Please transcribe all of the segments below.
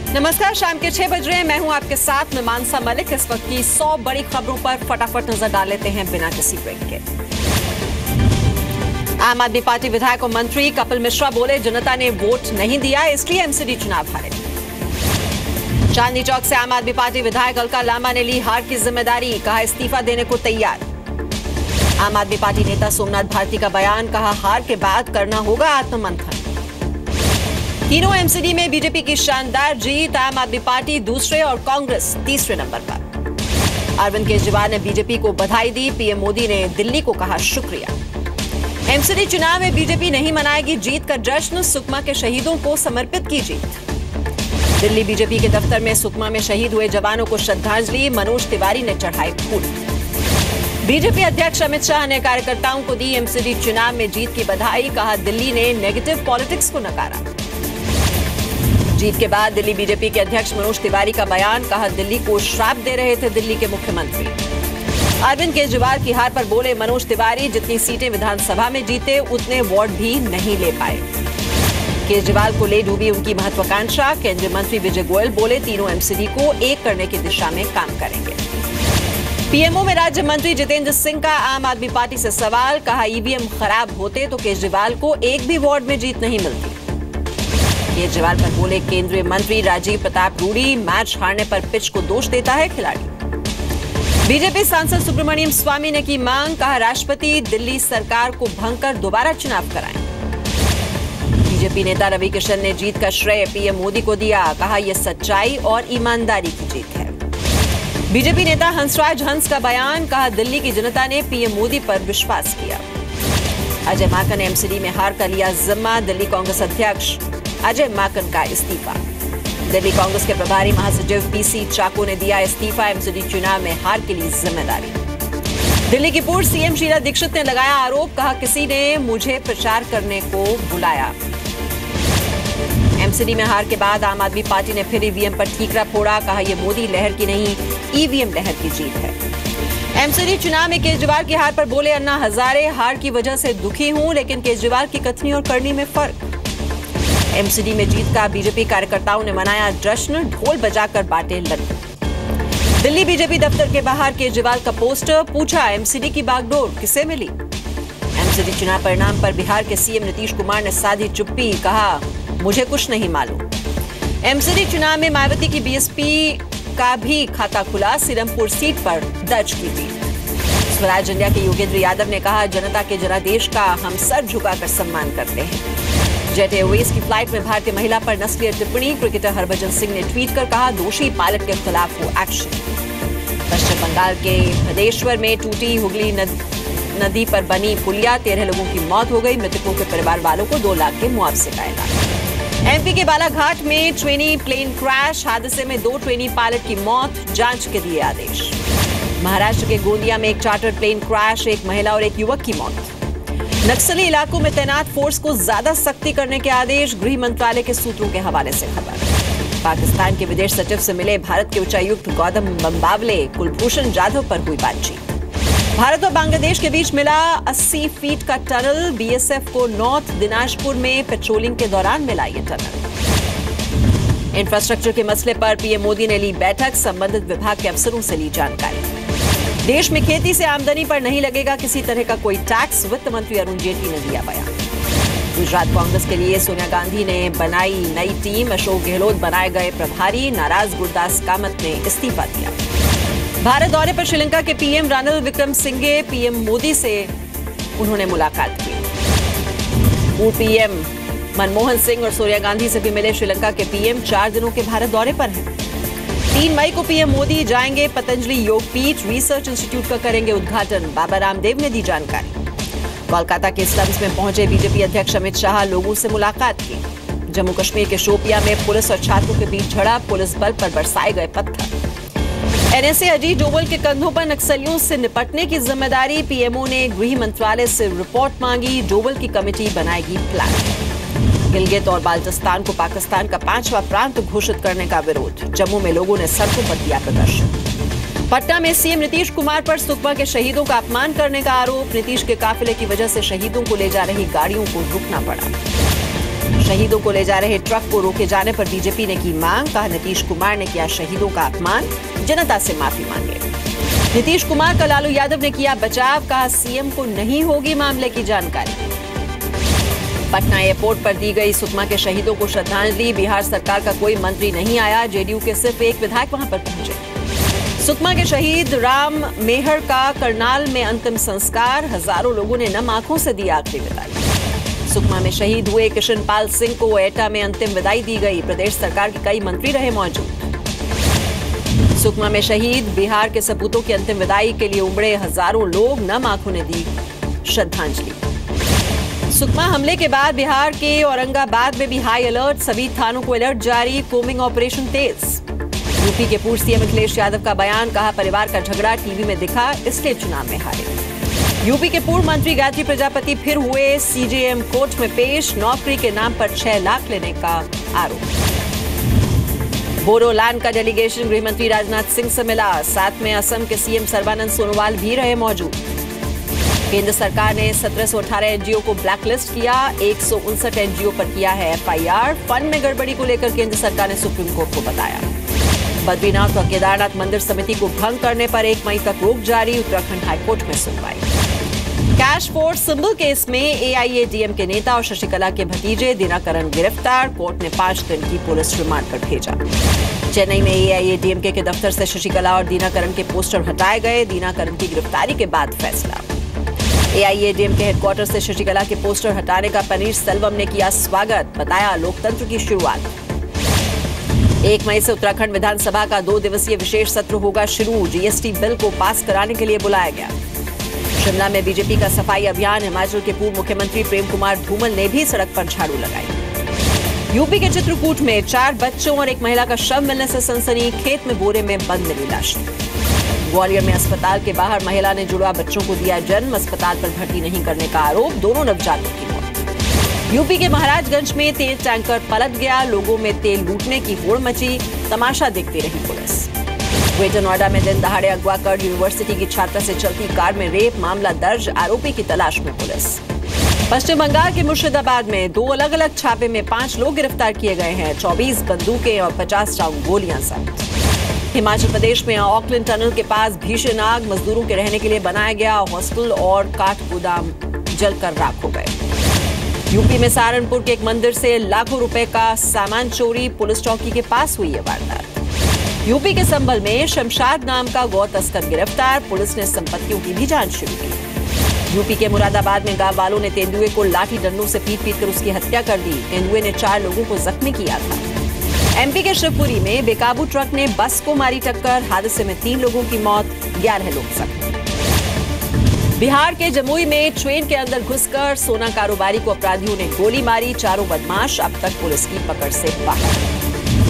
नमस्कार, शाम के 6 बज रहे हैं। मैं हूं आपके साथ में मानसा मलिक। इस वक्त की 100 बड़ी खबरों पर फटाफट नजर डाल लेते हैं बिना किसी ब्रेक के। आम आदमी पार्टी विधायक और मंत्री कपिल मिश्रा बोले, जनता ने वोट नहीं दिया इसलिए एमसीडी चुनाव हारे। चांदनी चौक से आम आदमी पार्टी विधायक अलका लांबा ने ली हार की जिम्मेदारी, कहा इस्तीफा देने को तैयार। आम आदमी पार्टी नेता सोमनाथ भारती का बयान, कहा हार के बाद करना होगा आत्ममंथन। तीनों एमसीडी में बीजेपी की शानदार जीत, आम आदमी पार्टी दूसरे और कांग्रेस तीसरे नंबर पर। अरविंद केजरीवाल ने बीजेपी को बधाई दी, पीएम मोदी ने दिल्ली को कहा शुक्रिया। एमसीडी चुनाव में बीजेपी नहीं मनाएगी जीत का जश्न, सुकमा के शहीदों को समर्पित की जीत। दिल्ली बीजेपी के दफ्तर में सुकमा में शहीद हुए जवानों को श्रद्धांजलि, मनोज तिवारी ने चढ़ाई फूल। बीजेपी अध्यक्ष अमित शाह ने कार्यकर्ताओं को दी एमसीडी चुनाव में जीत की बधाई, कहा दिल्ली ने नेगेटिव पॉलिटिक्स को नकारा। जीत के बाद दिल्ली बीजेपी के अध्यक्ष मनोज तिवारी का बयान, कहा दिल्ली को श्राप दे रहे थे दिल्ली के मुख्यमंत्री। अरविंद केजरीवाल की हार पर बोले मनोज तिवारी, जितनी सीटें विधानसभा में जीते उतने वार्ड भी नहीं ले पाए। केजरीवाल को ले डूबी उनकी महत्वाकांक्षा। केंद्रीय मंत्री विजय गोयल बोले, तीनों एमसीडी को एक करने की दिशा में काम करेंगे। पीएमओ में राज्य मंत्री जितेंद्र सिंह का आम आदमी पार्टी से सवाल, कहा ईवीएम खराब होते तो केजरीवाल को एक भी वार्ड में जीत नहीं मिलती। केजरीवाल पर बोले केंद्रीय मंत्री राजीव प्रताप रूडी, मैच हारने पर पिच को दोष देता है खिलाड़ी। बीजेपी सांसद सुब्रमण्यम स्वामी ने की मांग, कहा राष्ट्रपति दिल्ली सरकार को भंग कर दोबारा चुनाव कराएं। बीजेपी नेता रवि किशन ने जीत का श्रेय पीएम मोदी को दिया, कहा यह सच्चाई और ईमानदारी की जीत है। बीजेपी नेता हंसराज हंस का बयान, कहा दिल्ली की जनता ने पीएम मोदी पर विश्वास किया। अजय माकन ने एमसीडी में हार का लिया जिम्मा, दिल्ली कांग्रेस अध्यक्ष अजय माकन का इस्तीफा। दिल्ली कांग्रेस के प्रभारी महासचिव पीसी चाको ने दिया इस्तीफा, एमसीडी चुनाव में हार के लिए जिम्मेदारी। दिल्ली की पूर्व सीएम शीला दीक्षित ने लगाया आरोप, कहा किसी ने मुझे प्रचार करने को बुलाया। एमसीडी में हार के बाद आम आदमी पार्टी ने फिर ईवीएम पर ठीकरा फोड़ा, कहा यह मोदी लहर की नहीं ईवीएम लहर की जीत है। एमसीडी चुनाव में केजरीवाल की हार पर बोले अन्ना हजारे, हार की वजह से दुखी हूं लेकिन केजरीवाल की कथनी और करनी में फर्क। एमसीडी में जीत का बीजेपी कार्यकर्ताओं ने मनाया जश्न, ढोल बजाकर बांटे लड्डू। दिल्ली बीजेपी दफ्तर के बाहर केजरीवाल का पोस्टर, पूछा एमसीडी की बागडोर किसे मिली। एमसीडी चुनाव परिणाम पर बिहार के सीएम नीतीश कुमार ने साधी चुप्पी, कहा मुझे कुछ नहीं मालूम। एमसीडी चुनाव में मायावती की बीएसपी का भी खाता खुला, सिरमपुर सीट पर दर्ज की थी। स्वराज इंडिया के योगेंद्र यादव ने कहा जनता के जनादेश का हम सर झुकाकर सम्मान करते हैं। जेट एयरवेज की फ्लाइट में भारतीय महिला पर नस्लीय टिप्पणी, क्रिकेटर हरभजन सिंह ने ट्वीट कर कहा दोषी पायलट के खिलाफ हो एक्शन। पश्चिम बंगाल के भदेश्वर में टूटी हुगली नदी पर बनी पुलिया, 13 लोगों की मौत हो गई, मृतकों के परिवार वालों को 2 लाख के मुआवजे का ऐलान। एमपी के बालाघाट में ट्रेनी प्लेन क्रैश, हादसे में 2 ट्रेनी पायलट की मौत, जांच के दिए आदेश। महाराष्ट्र के गोंदिया में एक चार्टर प्लेन क्रैश, एक महिला और एक युवक की मौत। नक्सली इलाकों में तैनात फोर्स को ज्यादा सख्ती करने के आदेश, गृह मंत्रालय के सूत्रों के हवाले से खबर। पाकिस्तान के विदेश सचिव से मिले भारत के उच्चायुक्त गौतम बंबावले, कुलभूषण जाधव पर हुई बातचीत। भारत और बांग्लादेश के बीच मिला 80 फीट का टनल, बीएसएफ को नॉर्थ दिनाजपुर में पेट्रोलिंग के दौरान मिला ये टनल। इंफ्रास्ट्रक्चर के मसले पर पीएम मोदी ने ली बैठक, संबंधित विभाग के अफसरों से ली जानकारी। देश में खेती से आमदनी पर नहीं लगेगा किसी तरह का कोई टैक्स, वित्त मंत्री अरुण जेटली ने दिया बयान। गुजरात कांग्रेस के लिए सोनिया गांधी ने बनाई नई टीम, अशोक गहलोत बनाए गए प्रभारी, नाराज गुरदास कामत ने इस्तीफा दिया। भारत दौरे पर श्रीलंका के पीएम रानिल विक्रमसिंघे, पीएम मोदी से उन्होंने मुलाकात की। पूर्व पीएम मनमोहन सिंह और सोनिया गांधी से भी मिले श्रीलंका के पीएम, 4 दिनों के भारत दौरे पर हैं। 3 मई को पीएम मोदी जाएंगे पतंजलि योगपीठ, रिसर्च इंस्टीट्यूट का करेंगे उद्घाटन, बाबा रामदेव ने दी जानकारी। कोलकाता के स्लम्स में पहुंचे बीजेपी अध्यक्ष अमित शाह, लोगों से मुलाकात की। जम्मू कश्मीर के शोपिया में पुलिस और छात्रों के बीच झड़प, पुलिस बल पर बरसाए गए पत्थर। एनएसए अजीत डोभाल के कंधों पर नक्सलियों से निपटने की जिम्मेदारी, पीएमओ ने गृह मंत्रालय से रिपोर्ट मांगी, डोभाल की कमेटी बनाएगी प्लान। गिलगित और बाल्टिस्तान को पाकिस्तान का 5वां प्रांत घोषित करने का विरोध, जम्मू में लोगों ने सड़कों पर किया प्रदर्शन। पटना में सीएम नीतीश कुमार पर सुकमा के शहीदों का अपमान करने का आरोप, नीतीश के काफिले की वजह से शहीदों को ले जा रही गाड़ियों को रुकना पड़ा। शहीदों को ले जा रहे ट्रक को रोके जाने पर बीजेपी ने की मांग, कहा नीतीश कुमार ने किया शहीदों का अपमान, जनता से माफी मांगे। नीतीश कुमार का लालू यादव ने किया बचाव, कहा सीएम को नहीं होगी मामले की जानकारी। पटना एयरपोर्ट पर दी गई सुकमा के शहीदों को श्रद्धांजलि, बिहार सरकार का कोई मंत्री नहीं आया, जेडीयू के सिर्फ एक विधायक वहां पर पहुंचे। सुकमा के शहीद राम मेहर का करनाल में अंतिम संस्कार, हजारों लोगों ने नम आंखों से दी आखिरी विदाई। सुकमा में शहीद हुए किशन पाल सिंह को एटा में अंतिम विदाई दी गई, प्रदेश सरकार के कई मंत्री रहे मौजूद। सुकमा में शहीद बिहार के सपूतों की अंतिम विदाई के लिए उमड़े हजारों लोग, नम आंखों ने दी श्रद्धांजलि। सुकमा हमले के बाद बिहार के औरंगाबाद में भी हाई अलर्ट, सभी थानों को अलर्ट जारी, कोमिंग ऑपरेशन तेज। यूपी के पूर्व सीएम अखिलेश यादव का बयान, कहा परिवार का झगड़ा टीवी में दिखा इसलिए चुनाव में हारे। यूपी के पूर्व मंत्री गायत्री प्रजापति फिर हुए सीजेएम कोर्ट में पेश, नौकरी के नाम पर 6 लाख लेने का आरोप। बोडोलैंड का डेलीगेशन गृह मंत्री राजनाथ सिंह से मिला, साथ में असम के सीएम सर्बानंद सोनोवाल भी रहे मौजूद। केंद्र सरकार ने 1718 एनजीओ को ब्लैकलिस्ट किया, 159 एनजीओ पर किया है एफआईआर, फंड में गड़बड़ी को लेकर केंद्र सरकार ने सुप्रीम कोर्ट को बताया। बद्रीनाथ और केदारनाथ मंदिर समिति को भंग करने पर 1 मई तक रोक जारी, उत्तराखंड हाईकोर्ट में सुनवाई। कैश फॉर सिंबल केस में एआईएडीएम के नेता और शशिकला के भतीजे दिनाकरन गिरफ्तार, कोर्ट ने 5 दिन की पुलिस रिमांड पर भेजा। चेन्नई में एआईएडीएमके के दफ्तर से शशिकला और दिनाकरन के पोस्टर हटाए गए, दिनाकरन की गिरफ्तारी के बाद फैसला। एआईएडीएम के हेडक्वार्टर से शशिकला के पोस्टर हटाने का पनीर सेल्वम ने किया स्वागत, बताया लोकतंत्र की शुरुआत। 1 मई से उत्तराखंड विधानसभा का 2 दिवसीय विशेष सत्र होगा शुरू, जीएसटी बिल को पास कराने के लिए बुलाया गया। शिमला में बीजेपी का सफाई अभियान, हिमाचल के पूर्व मुख्यमंत्री प्रेम कुमार धूमल ने भी सड़क पर झाड़ू लगाई। यूपी के चित्रकूट में 4 बच्चों और 1 महिला का शव मिलने से सनसनी, खेत में बोरे में बंद मिली लाशें। ग्वालियर में अस्पताल के बाहर महिला ने जुड़वा बच्चों को दिया जन्म, अस्पताल पर भर्ती नहीं करने का आरोप, दोनों नवजातकों की मौत। यूपी के महाराजगंज में तेल टैंकर पलट गया, लोगों में तेल लूटने की होड़ मची, तमाशा देखती रही पुलिस। ग्रेटर नोएडा में दिन दहाड़े अगवा कर यूनिवर्सिटी की छात्रा से चलती कार में रेप, मामला दर्ज, आरोपी की तलाश में पुलिस। पश्चिम बंगाल के मुर्शिदाबाद में 2 अलग अलग छापे में 5 लोग गिरफ्तार किए गए हैं, 24 बंदूकें और 50 राउंड गोलियां जब्त। हिमाचल प्रदेश में ऑकलैंड टनल के पास भीषण आग, मजदूरों के रहने के लिए बनाया गया हॉस्टल और काठ गोदाम जलकर राख हो गए। यूपी में सहारनपुर के एक मंदिर से लाखों रुपए का सामान चोरी, पुलिस चौकी के पास हुई है वारदात। यूपी के संभल में शमशाद नाम का गौ तस्कर गिरफ्तार, पुलिस ने संपत्तियों की भी जांच शुरू की। यूपी के मुरादाबाद में गांव वालों ने तेंदुए को लाठी डंडों से पीट-पीट कर उसकी हत्या कर दी, तेंदुए ने 4 लोगों को जख्मी किया था। एमपी के शिवपुरी में बेकाबू ट्रक ने बस को मारी टक्कर, हादसे में 3 लोगों की मौत, 11 लोग जख्मी। बिहार के जमुई में ट्रेन के अंदर घुसकर सोना कारोबारी को अपराधियों ने गोली मारी, 4 बदमाश अब तक पुलिस की पकड़ से बाहर।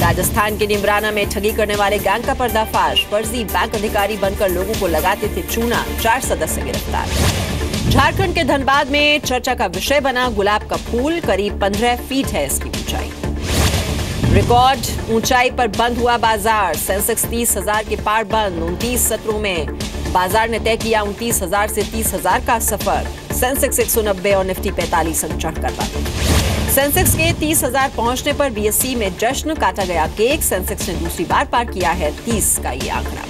राजस्थान के निमराना में ठगी करने वाले गैंग का पर्दाफाश, फर्जी बैंक अधिकारी बनकर लोगों को लगाते थे चूना, 4 सदस्य गिरफ्तार। झारखंड के धनबाद में चर्चा का विषय बना गुलाब का फूल, करीब 15 फीट है इसकी ऊंचाई। रिकॉर्ड ऊंचाई पर बंद हुआ बाजार, सेंसेक्स 30,000 के पार बंद, 29 सत्रों में बाजार ने तय किया 29,000 से 30,000 का सफर, सेंसेक्स 190 और निफ्टी 45 अंक चढ़कर बंद। सेंसेक्स के 30,000 पहुंचने पर बीएसई में जश्न, काटा गया केक, सेंसेक्स ने दूसरी बार पार किया है 30 का ये आंकड़ा।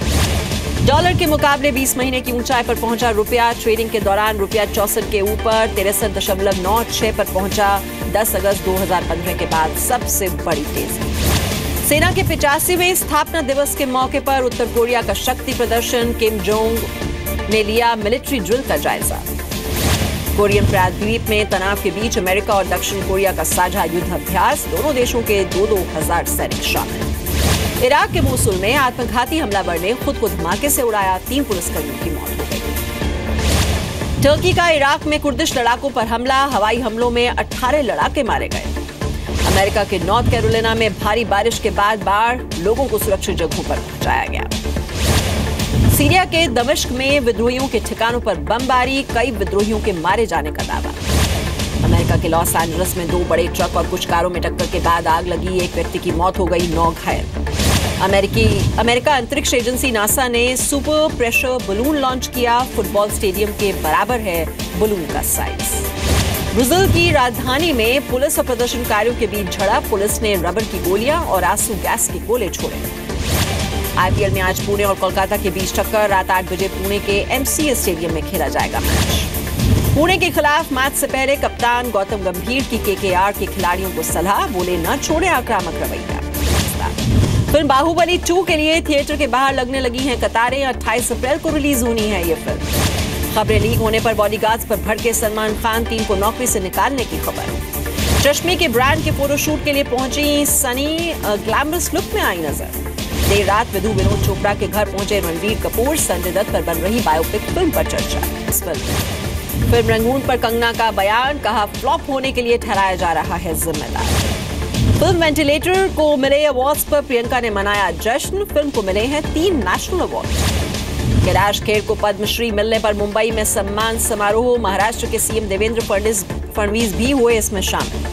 डॉलर के मुकाबले 20 महीने की ऊंचाई पर पहुंचा रुपया, ट्रेडिंग के दौरान रुपया 64 के ऊपर 63.96 पर पहुंचा, 10 अगस्त 2015 के बाद सबसे बड़ी तेजी। सेना के 85वें स्थापना दिवस के मौके पर उत्तर कोरिया का शक्ति प्रदर्शन, किम जोंग ने लिया मिलिट्री ड्रिल का जायजा। कोरियन प्रायद्वीप में तनाव के बीच अमेरिका और दक्षिण कोरिया का साझा युद्ध अभ्यास, दोनों देशों के 2-2 हजार सैनिक शामिल। इराक के मोसुल में आत्मघाती हमलावर ने खुद को धमाके से उड़ाया, 3 पुलिसकर्मियों की मौत हो गई। टर्की का इराक में कुर्दिश लड़ाकों पर हमला, हवाई हमलों में 18 लड़ाके मारे गए। अमेरिका के नॉर्थ कैरोलिना में भारी बारिश के बाद बाढ़, लोगों को सुरक्षित जगहों पर पहुंचाया गया। सीरिया के दमिश्क में विद्रोहियों के ठिकानों पर बमबारी, कई विद्रोहियों के मारे जाने का दावा। अमेरिका के लॉस एंजलिस में 2 बड़े ट्रक और कुछ कारों में टक्कर के बाद आग लगी, 1 व्यक्ति की मौत हो गई, 9 घायल। अमेरिका अंतरिक्ष एजेंसी नासा ने सुपर प्रेशर बलून लॉन्च किया, फुटबॉल स्टेडियम के बराबर है बलून का साइज। ब्राजील की राजधानी में पुलिस और प्रदर्शनकारियों के बीच झड़प। पुलिस ने रबर की गोलियां और आंसू गैस के गोले छोड़े। आईपीएल में आज पुणे और कोलकाता के बीच टक्कर। रात 8 बजे पुणे के एमसीए स्टेडियम में खेला जाएगा मैच। पुणे के खिलाफ मैच से पहले कप्तान गौतम गंभीर की केकेआर के खिलाड़ियों को सलाह, बोले न छोड़े आक्रामक रवैया। फिल्म बाहुबली 2 के लिए थिएटर के बाहर लगने लगी हैं कतारें। 28 अप्रैल को रिलीज होनी है ये फिल्म। खबरें लीक होने पर बॉडीगार्ड्स पर भड़के सलमान खान, टीम को नौकरी से निकालने की खबर। चश्मे के ब्रांड के फोटोशूट के लिए पहुंची सनी, ग्लैमरस लुक में आई नजर। देर रात विधु विनोद चोपड़ा के घर पहुंचे रणबीर कपूर। संजय दत्त पर बन रही बायोपिक फिल्म पर चर्चा। इस फिल्म रंगून पर कंगना का बयान, कहा फ्लॉप होने के लिए ठहराया जा रहा है जिम्मेदार। फिल्म वेंटिलेटर को मिले अवार्ड्स पर प्रियंका ने मनाया जश्न। फिल्म को मिले हैं 3 नेशनल अवार्ड। कैलाश खेर को पद्मश्री मिलने पर मुंबई में सम्मान समारोह। महाराष्ट्र के सीएम देवेंद्र फडणवीस भी हुए इसमें शामिल।